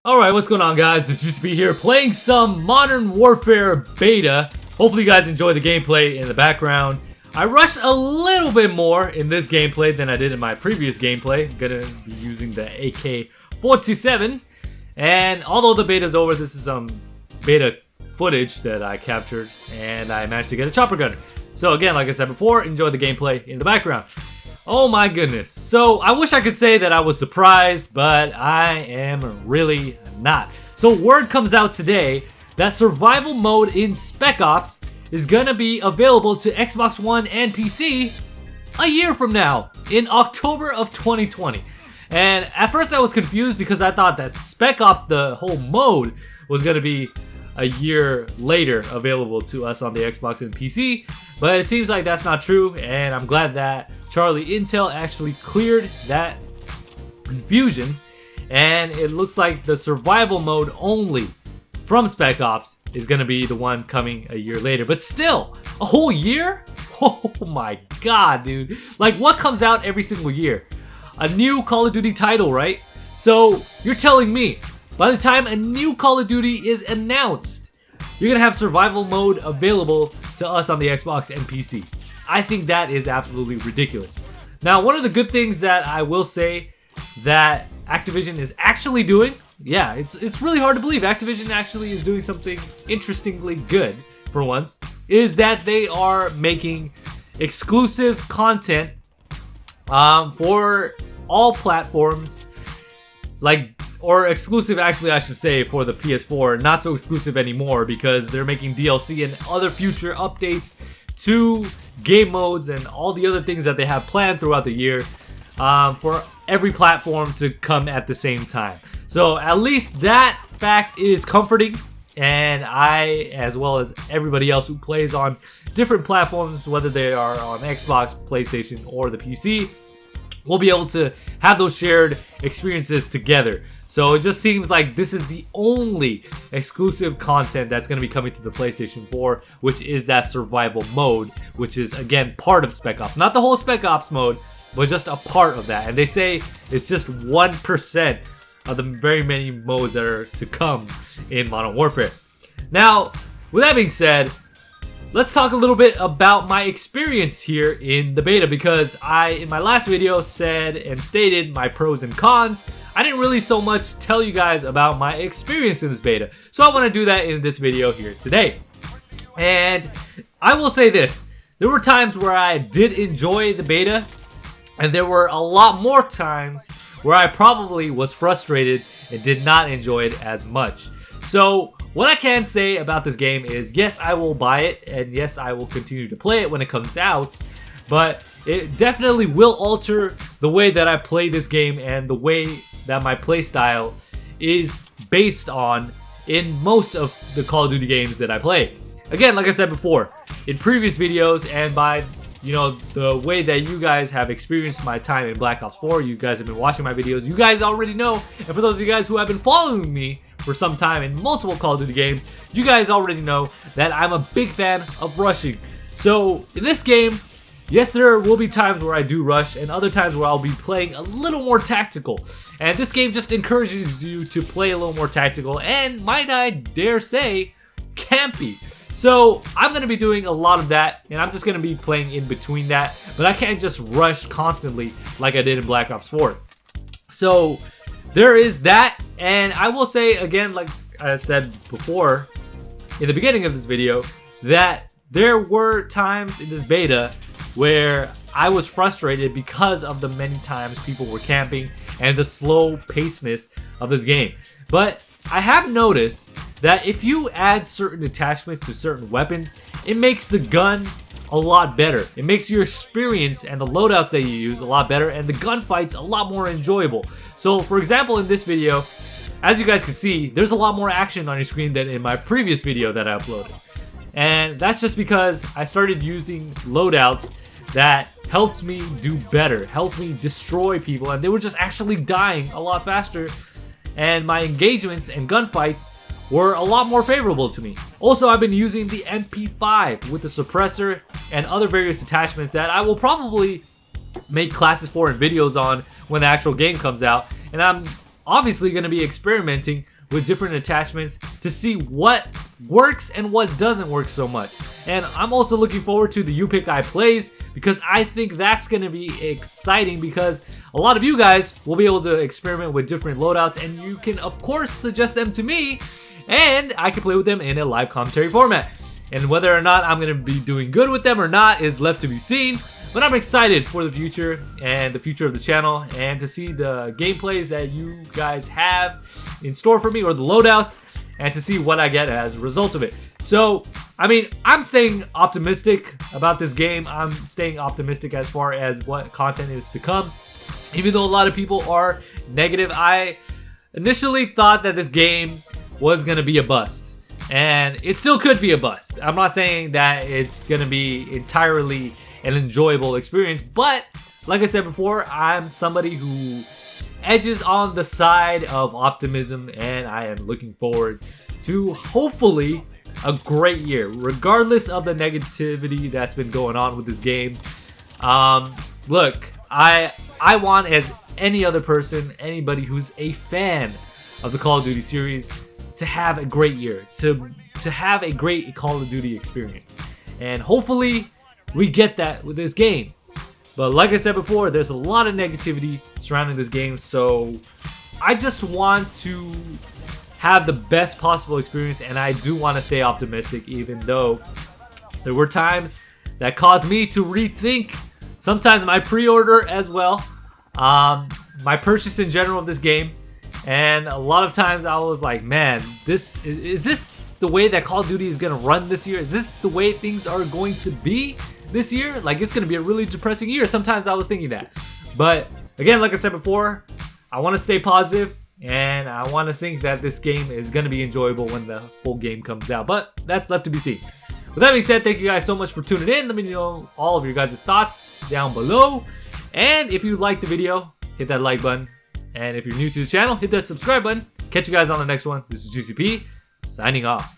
Alright, what's going on, guys? It's Juicy here playing some Modern Warfare Beta. Hopefully you guys enjoy the gameplay in the background. I rushed a little bit more in this gameplay than I did in my previous gameplay. I'm gonna be using the AK-47. And although the beta's over, this is some beta footage that I captured. And I managed to get a chopper gunner. So again, like I said before, enjoy the gameplay in the background. Oh my goodness. So I wish I could say that I was surprised, but I am really not. So word comes out today that survival mode in Spec Ops is gonna be available to Xbox One and PC a year from now, in October of 2020. And at first I was confused because I thought that Spec Ops, the whole mode, was gonna be a year later available to us on the Xbox and PC. But it seems like that's not true, and I'm glad that Charlie Intel actually cleared that confusion. And it looks like the survival mode only from Spec Ops is gonna be the one coming a year later. But still, a whole year? Oh my god, dude. Like, what comes out every single year? A new Call of Duty title, right? So, you're telling me, by the time a new Call of Duty is announced, you're gonna have survival mode available to us on the Xbox and PC. I think that is absolutely ridiculous. Now, one of the good things that I will say that Activision is actually doing, yeah, it's really hard to believe Activision actually is doing something interestingly good for once, is that they are making exclusive content for all platforms, or exclusive, actually I should say, for the PS4, not so exclusive anymore because they're making DLC and other future updates to game modes and all the other things that they have planned throughout the year for every platform to come at the same time. So at least that fact is comforting, and I, as well as everybody else who plays on different platforms, whether they are on Xbox, PlayStation, or the PC, will be able to have those shared experiences together. So it just seems like this is the only exclusive content that's going to be coming to the PlayStation 4, which is that survival mode, which is, again, part of Spec Ops. Not the whole Spec Ops mode, but just a part of that. And they say it's just 1% of the very many modes that are to come in Modern Warfare. Now, with that being said, let's talk a little bit about my experience here in the beta, because I, in my last video, said and stated my pros and cons. I didn't really so much tell you guys about my experience in this beta, so I want to do that in this video here today. And I will say this, there were times where I did enjoy the beta, and there were a lot more times where I probably was frustrated and did not enjoy it as much. So what I can say about this game is, yes, I will buy it, and yes, I will continue to play it when it comes out, but it definitely will alter the way that I play this game and the way that my play style is based on in most of the Call of Duty games that I play. Again, like I said before, in previous videos, and by the way that you guys have experienced my time in Black Ops 4, you guys have been watching my videos, you guys already know, and for those of you guys who have been following me for some time in multiple Call of Duty games, you guys already know that I'm a big fan of rushing. So in this game, yes, there will be times where I do rush and other times where I'll be playing a little more tactical. And this game just encourages you to play a little more tactical and, might I dare say, campy. So I'm going to be doing a lot of that, and I'm just going to be playing in between that, but I can't just rush constantly like I did in Black Ops 4. So there is that, and I will say again, like I said before in the beginning of this video, that there were times in this beta where I was frustrated because of the many times people were camping and the slow pacedness of this game. But I have noticed that if you add certain attachments to certain weapons, it makes the gun a lot better. It makes your experience and the loadouts that you use a lot better, and the gunfights a lot more enjoyable. So for example, in this video, as you guys can see, there's a lot more action on your screen than in my previous video that I uploaded. And that's just because I started using loadouts that helped me do better, helped me destroy people, and they were just actually dying a lot faster, and my engagements and gunfights were a lot more favorable to me. Also, I've been using the MP5 with the suppressor and other various attachments that I will probably make classes for and videos on when the actual game comes out, and I'm obviously going to be experimenting with different attachments to see what works and what doesn't work so much. And I'm also looking forward to the You Pick I Plays, because I think that's going to be exciting, because a lot of you guys will be able to experiment with different loadouts, and you can of course suggest them to me, and I can play with them in a live commentary format. And whether or not I'm going to be doing good with them or not is left to be seen. But I'm excited for the future and the future of the channel, and to see the gameplays that you guys have in store for me, or the loadouts, and to see what I get as a result of it. So, I mean, I'm staying optimistic about this game. I'm staying optimistic as far as what content is to come. Even though a lot of people are negative, I initially thought that this game was going to be a bust. And it still could be a bust. I'm not saying that it's going to be entirely an enjoyable experience, but like I said before, I'm somebody who edges on the side of optimism, and I am looking forward to hopefully a great year, regardless of the negativity that's been going on with this game. Look, I want, as any other person, anybody who's a fan of the Call of Duty series, to have a great year, to have a great Call of Duty experience. And hopefully we get that with this game. But like I said before, there's a lot of negativity surrounding this game, so I just want to have the best possible experience, and I do want to stay optimistic, even though there were times that caused me to rethink sometimes my pre-order as well, my purchase in general of this game. And a lot of times I was like, man, is this the way that Call of Duty is going to run this year? Is this the way things are going to be this year? Like, it's going to be a really depressing year. Sometimes I was thinking that. But again, like I said before, I want to stay positive, and I want to think that this game is going to be enjoyable when the full game comes out. But that's left to be seen. With that being said, thank you guys so much for tuning in. Let me know all of your guys' thoughts down below. And if you liked the video, hit that like button. And if you're new to the channel, hit that subscribe button. Catch you guys on the next one. This is GCP, signing off.